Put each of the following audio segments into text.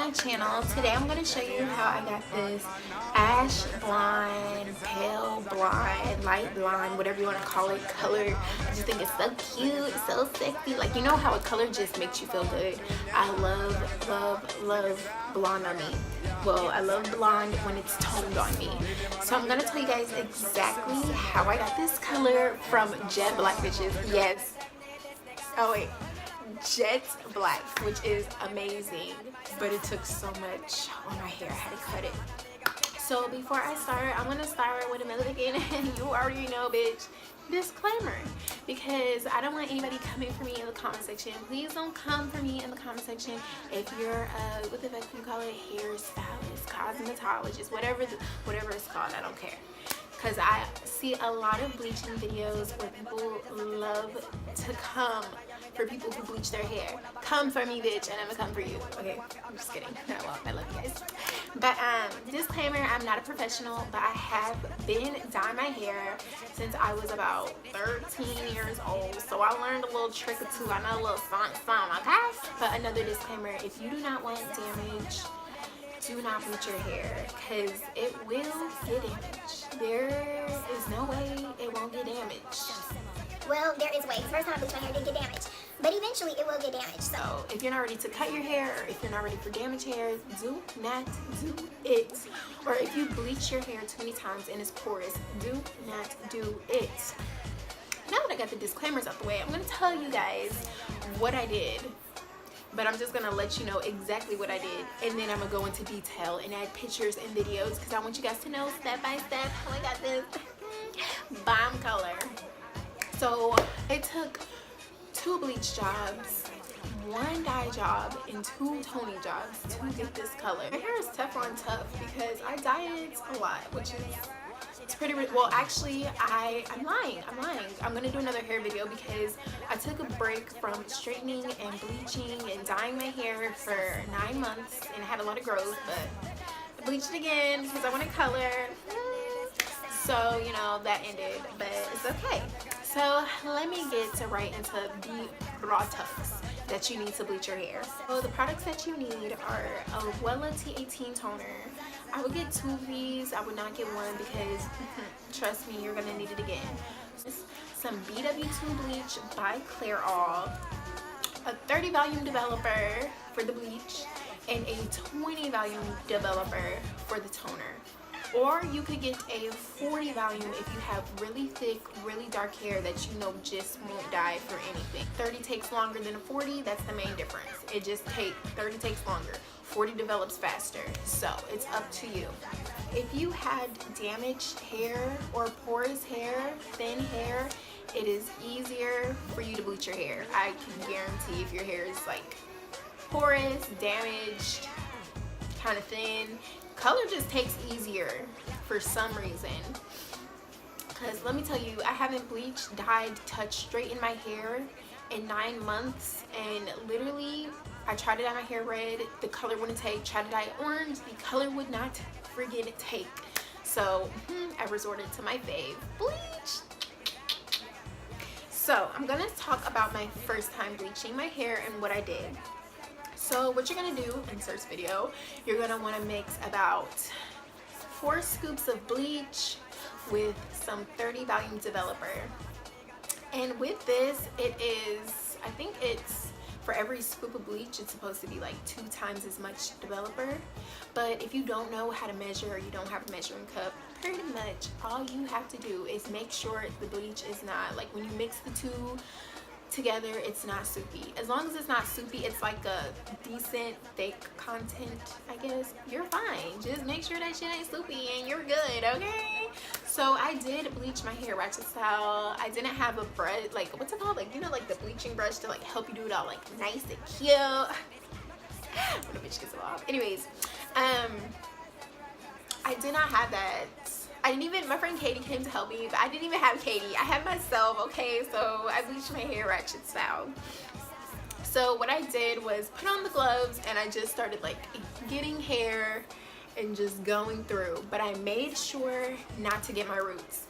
my channel. Today I'm going to show you how I got this ash blonde, pale blonde, light blonde, whatever you want to call it, color. I just think it's so cute, so sexy. Like, you know how a color just makes you feel good. I love blonde on me. Well, I love blonde when it's toned on me. So I'm going to tell you guys exactly how I got this color from Jet BLACKISH. Yes. Oh wait. Jet Black, which is amazing, but it took so much on my hair. I had to cut it. So before I start, I'm gonna start with a milligan, and you already know, bitch, disclaimer, because I don't want anybody coming for me in the comment section. Please don't come for me in the comment section if you're what the fuck you call it, hairstylist, cosmetologist, whatever it's called. I don't care. Because I see a lot of bleaching videos where people love to come for people who bleach their hair. Come for me, bitch, and I'm gonna come for you. Okay, I'm just kidding. Well, I love you guys. But disclaimer, I'm not a professional, but I have been dyeing my hair since I was about 13 years old. So I learned a little trick or two. I know a little something, okay? But another disclaimer, if you do not want damage, do not bleach your hair, because it will get damaged. There is no way it won't get damaged. Well, there is ways. First time I bleached my hair, it didn't get damaged, but eventually it will get damaged. So if you're not ready to cut your hair, or if you're not ready for damaged hair, do not do it. Or if you bleach your hair too many times and it's porous, do not do it. Now that I got the disclaimers out the way, I'm going to tell you guys what I did. But I'm just gonna let you know exactly what I did, and then I'm gonna go into detail and add pictures and videos, because I want you guys to know step by step how I got this bomb color. So it took 2 bleach jobs, 1 dye job, and 2 toning jobs to get this color. My hair is tough on tough because I dye it a lot, which is it's pretty well. Actually, I'm lying. I'm gonna do another hair video because I took a break from straightening and bleaching and dyeing my hair for 9 months, and I had a lot of growth, but I bleached it again because I wanted color. So, you know, that ended, but it's okay. So let me get right into the products that you need to bleach your hair. So the products that you need are a Wella T18 toner. I would get 2 of these. I would not get 1 because trust me, you're gonna need it again. Some BW2 Bleach by Clairol, a 30 volume developer for the bleach, and a 20 volume developer for the toner. Or you could get a 40 volume if you have really thick, really dark hair that you know just won't dye for anything. 30 takes longer than a 40, that's the main difference. 30 takes longer. 40 develops faster, so it's up to you. If you had damaged hair or porous hair, thin hair, it is easier for you to bleach your hair. I can guarantee if your hair is like porous, damaged, kind of thin, color just takes easier for some reason. Because let me tell you, I haven't bleached, dyed, touched, straightened my hair in 9 months, and literally I tried to dye my hair red, the color wouldn't take. Tried to dye it orange, the color would not friggin' take. So I resorted to my fave, bleach. So I'm gonna talk about my first time bleaching my hair and what I did. So what you're gonna do, insert video, you're gonna wanna mix about 4 scoops of bleach with some 30 volume developer. And with this, it is, I think it's, for every scoop of bleach, it's supposed to be like 2 times as much developer. But if you don't know how to measure, or you don't have a measuring cup, pretty much all you have to do is make sure the bleach is not, like when you mix the 2 together, it's not soupy. As long as it's not soupy, it's like a decent thick content, I guess, you're fine. Just make sure that shit ain't soupy and you're good, okay? So I did bleach my hair ratchet style. I didn't have a brush, like, what's it called, like, you know, like the bleaching brush to like help you do it all like nice and cute. When a bitch gets it off. Anyways, I did not have that. I didn't even, my friend Katie came to help me, but I didn't even have Katie. I had myself, okay? So I bleached my hair ratchet style. So what I did was put on the gloves, and I just started like getting hair and just going through, but I made sure not to get my roots.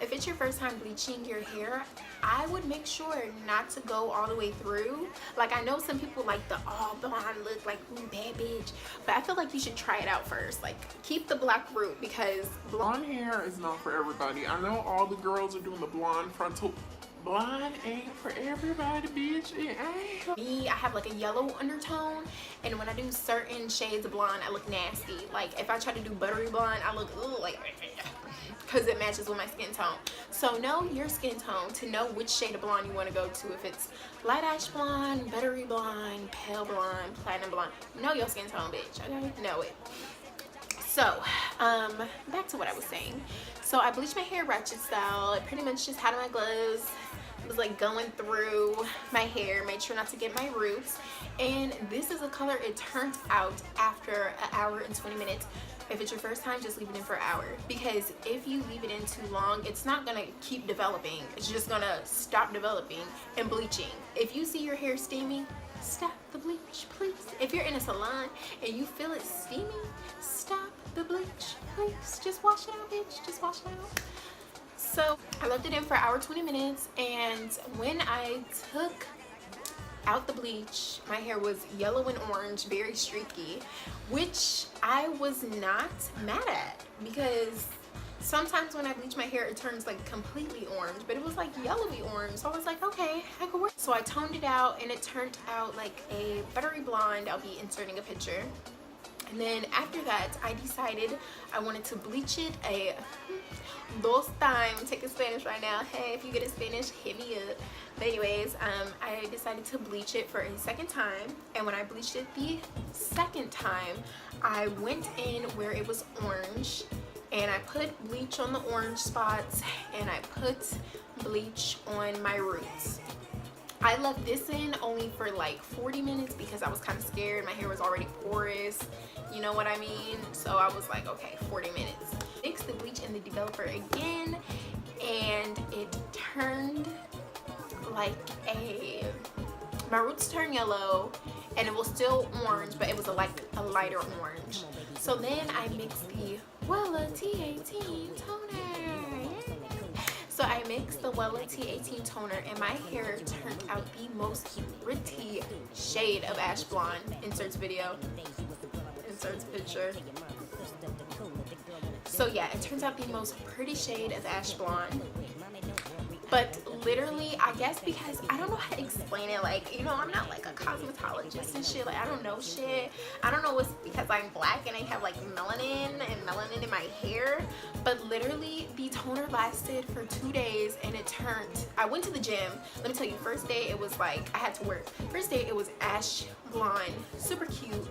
If it's your first time bleaching your hair, I would make sure not to go all the way through. Like, I know some people like the all blonde look, like, ooh, bad bitch, but I feel like you should try it out first. Like, keep the black root, because blonde hair is not for everybody. I know all the girls are doing the blonde frontal. Blonde ain't for everybody, bitch. It ain't. Me, I have like a yellow undertone, and when I do certain shades of blonde, I look nasty. Like, if I try to do buttery blonde, I look like, because it matches with my skin tone. So know your skin tone to know which shade of blonde you want to go to. If it's light ash blonde, buttery blonde, pale blonde, platinum blonde, know your skin tone, bitch. Okay, know it. So back to what I was saying. So I bleached my hair ratchet style. I pretty much just had on my gloves, was like going through my hair, made sure not to get my roots, and this is the color it turned out after an hour and 20 minutes. If it's your first time, just leave it in for an hour, because if you leave it in too long, it's not gonna keep developing. It's just gonna stop developing and bleaching. If you see your hair steaming, stop the bleach, please. If you're in a salon and you feel it steaming, stop the bleach, please. Just wash it out, bitch. Just wash it out. So I left it in for an hour 20 minutes, and when I took out the bleach, my hair was yellow and orange, very streaky, which I was not mad at, because sometimes when I bleach my hair it turns like completely orange, but it was like yellowy orange, so I was like, okay, I can work. So I toned it out and it turned out like a buttery blonde. I'll be inserting a picture. And then after that, I decided I wanted to bleach it a dos time. Take a Spanish right now. Hey, if you get a Spanish, hit me up. But anyways, I decided to bleach it for a second time. And when I bleached it the second time, I went in where it was orange, and I put bleach on the orange spots, and I put bleach on my roots. I left this in only for like 40 minutes because I was kind of scared. My hair was already porous, you know what I mean? So I was like, okay, 40 minutes. Mixed the bleach and the developer again, and it turned like my roots turned yellow, and it was still orange, but it was like a lighter orange. So then I mixed the Wella T18 toner. So I mixed the Wella T18 toner, and my hair turned out the most pretty shade of ash blonde. Inserts video, inserts picture. So yeah, it turns out the most pretty shade of ash blonde. But literally, I guess because I don't know how to explain it, like, you know, I'm not like a cosmetologist and shit, like I don't know shit. I don't know, it's because I'm black and I have like melanin in my hair, but literally the toner lasted for 2 days, and it turned, I went to the gym. Let me tell you, first day it was like I had to work. First day it was ash blonde, super cute.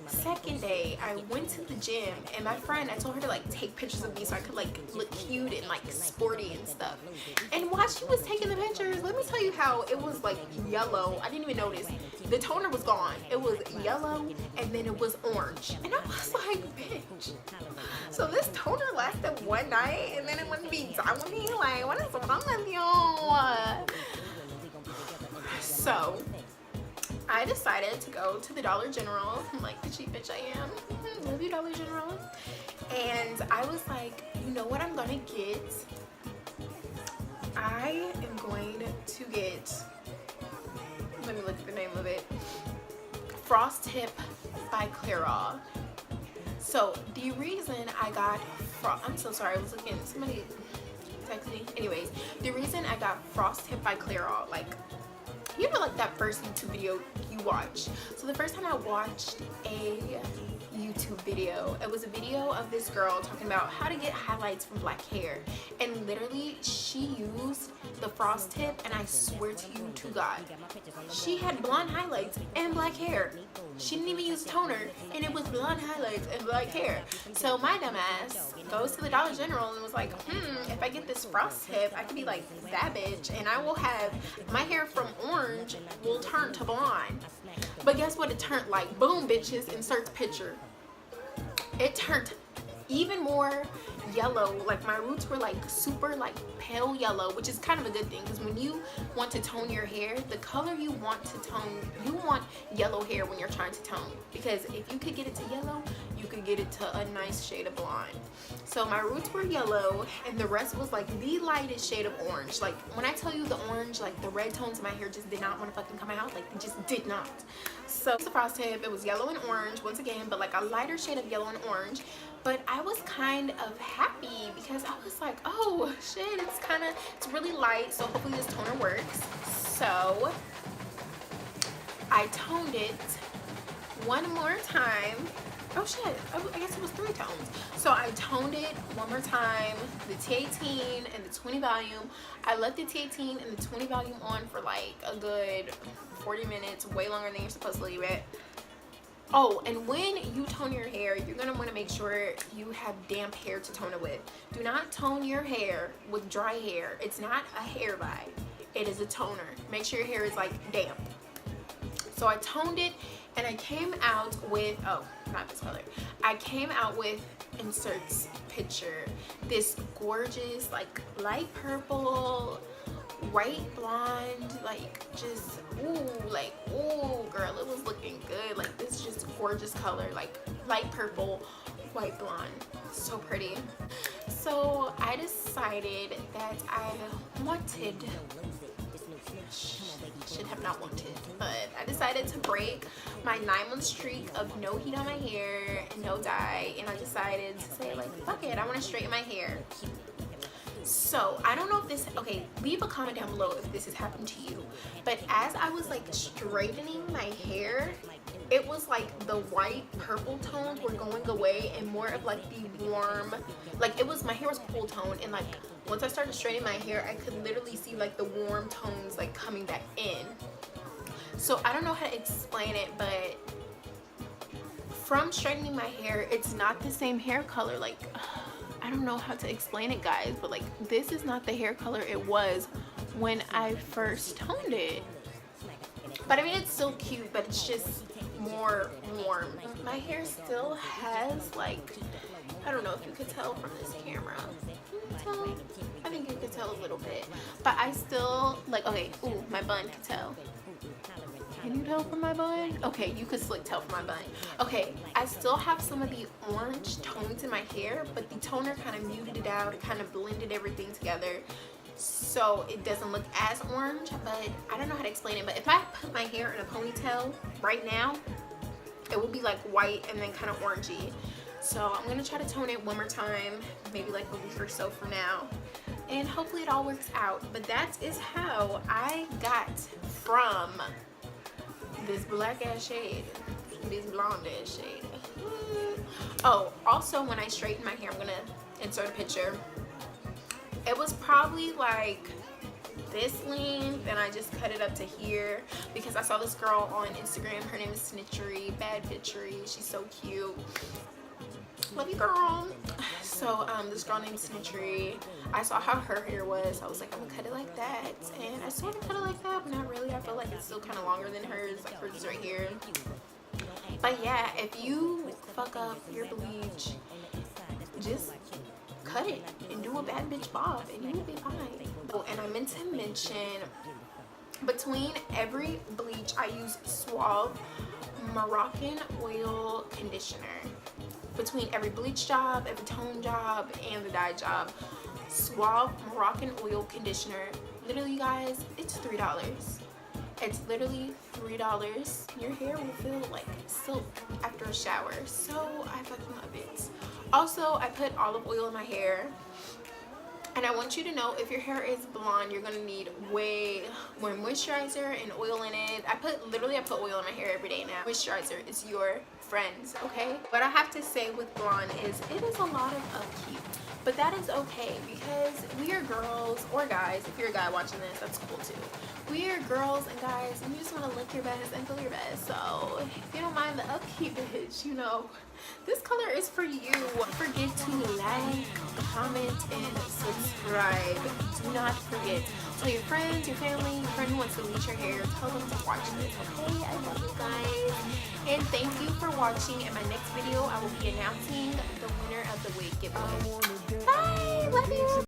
Second day I went to the gym, and my friend, I told her to like take pictures of me so I could like look cute and like sporty and stuff. And while she was taking the pictures, let me tell you how it was like yellow. I didn't even notice. The toner was gone. It was yellow, and then it was orange. And I was like, bitch. So this toner lasted one night, and then it wouldn't be done with me? Like, what is wrong with you? So I decided to go to the Dollar General, like the cheap bitch I am. Love you, Dollar General. And I was like, you know what I'm gonna get? I am going to get, let me look at the name of it, Frost Tip by Clairol. So the reason I got I'm so sorry, I was looking, somebody texted me. Anyways, the reason I got Frost Tip by Clairol, like, you know, like that first YouTube video you watch. So the first time I watched a YouTube video, it was a video of this girl talking about how to get highlights from black hair, and literally she used the Frost Tip, and I swear to you to God, she had blonde highlights and black hair. She didn't even use toner, and it was blonde highlights and black hair. So my dumb ass goes to the Dollar General and was like, if I get this Frost Tip, I could be like that bitch, and I will have my hair from orange will turn to blonde. But guess what it turned like? Boom, bitches, insert picture. It turned even more yellow. Like my roots were like super like pale yellow, which is kind of a good thing, because when you want to tone your hair, the color you want to tone, you want yellow hair when you're trying to tone, because if you could get it to yellow, you could get it to a nice shade of blonde. So my roots were yellow, and the rest was like the lightest shade of orange. Like when I tell you the orange, like the red tones in my hair just did not want to fucking come out. Like they just did not. So it's a frost tip. It was yellow and orange once again, but like a lighter shade of yellow and orange. But I was kind of happy because I was like, oh shit, it's really light, so hopefully this toner works. So I toned it one more time. Oh shit, I guess it was 3 tones. So I toned it one more time, the T18 and the 20 volume. I left the T18 and the 20 volume on for like a good 40 minutes, way longer than you're supposed to leave it. Oh, and when you tone your hair, you're gonna wanna make sure you have damp hair to tone it with. Do not tone your hair with dry hair. It's not a hair dye, it is a toner. Make sure your hair is like damp. So I toned it, and I came out with, oh, not this color. I came out with, inserts picture, this gorgeous, like light purple, white blonde, like just, ooh, girl, it was looking good. Like this is just gorgeous color, like light purple, white blonde, so pretty. So I decided that I wanted, should have not wanted, but I decided to break my 9-month streak of no heat on my hair and no dye, and I decided to say like, fuck it, I want to straighten my hair. So I don't know if this, okay, leave a comment down below if this has happened to you, but as I was like straightening my hair, it was like the white purple tones were going away and more of like the warm, like it was, my hair was cool toned, and like once I started straightening my hair, I could literally see like the warm tones like coming back in. So I don't know how to explain it, but from straightening my hair, it's not the same hair color. Like I don't know how to explain it, guys, but like this is not the hair color it was when I first toned it. But I mean, it's still cute, but it's just more warm. My hair still has like, I don't know if you could tell from this camera. Can you tell? I think you could tell a little bit, but I still like, okay, ooh, my bun can tell. Can you tell from my bun? Okay, you could slick tell from my bun. Okay, I still have some of the orange tones in my hair, but the toner kind of muted it out. It kind of blended everything together, so it doesn't look as orange. But I don't know how to explain it. But if I put my hair in a ponytail right now, it would be like white and then kind of orangey. So I'm gonna try to tone it one more time, maybe like a week or so from now, and hopefully it all works out. But that is how I got from this black ass shade, this blonde ass shade. Oh, also when I straighten my hair, I'm gonna insert a picture. It was probably like this length, and I just cut it up to here because I saw this girl on Instagram. Her name is Snitchery, bad bitchery. She's so cute. Love you, girl. So this girl named Snitchery, I saw how her hair was. I was like, I'm gonna cut it like that, and I sort of cut it like that, but not really. I feel like it's still kind of longer than hers. Like hers is right here. But yeah, if you fuck up your bleach, just cut it and do a bad bitch bob, and you will be fine. Oh, and I meant to mention, between every bleach, I use Suave Moroccan oil conditioner. Between every bleach job, every tone job, and the dye job, Suave Moroccan oil conditioner, literally, guys, it's $3. It's literally $3. Your hair will feel like silk after a shower, so I fucking love it. Also, I put olive oil in my hair, and I want you to know, if your hair is blonde, you're gonna need way more moisturizer and oil in it. I put oil in my hair every day now. Moisturizer is your friends, okay? What I have to say with blonde is it is a lot of upkeep, but that is okay, because we are girls, or guys. If you're a guy watching this, that's cool too. We are girls and guys, and you just want to look your best and feel your best. So if you don't mind the upkeep, bitch, you know, This color is for you. Don't forget to like, comment, and subscribe. Do not forget. Tell your friends, your family, your friend who wants to bleach your hair, tell them to watch this, okay? I love you guys. And thank you for watching. In my next video, I will be announcing the winner of the wig giveaway. Bye! Love you!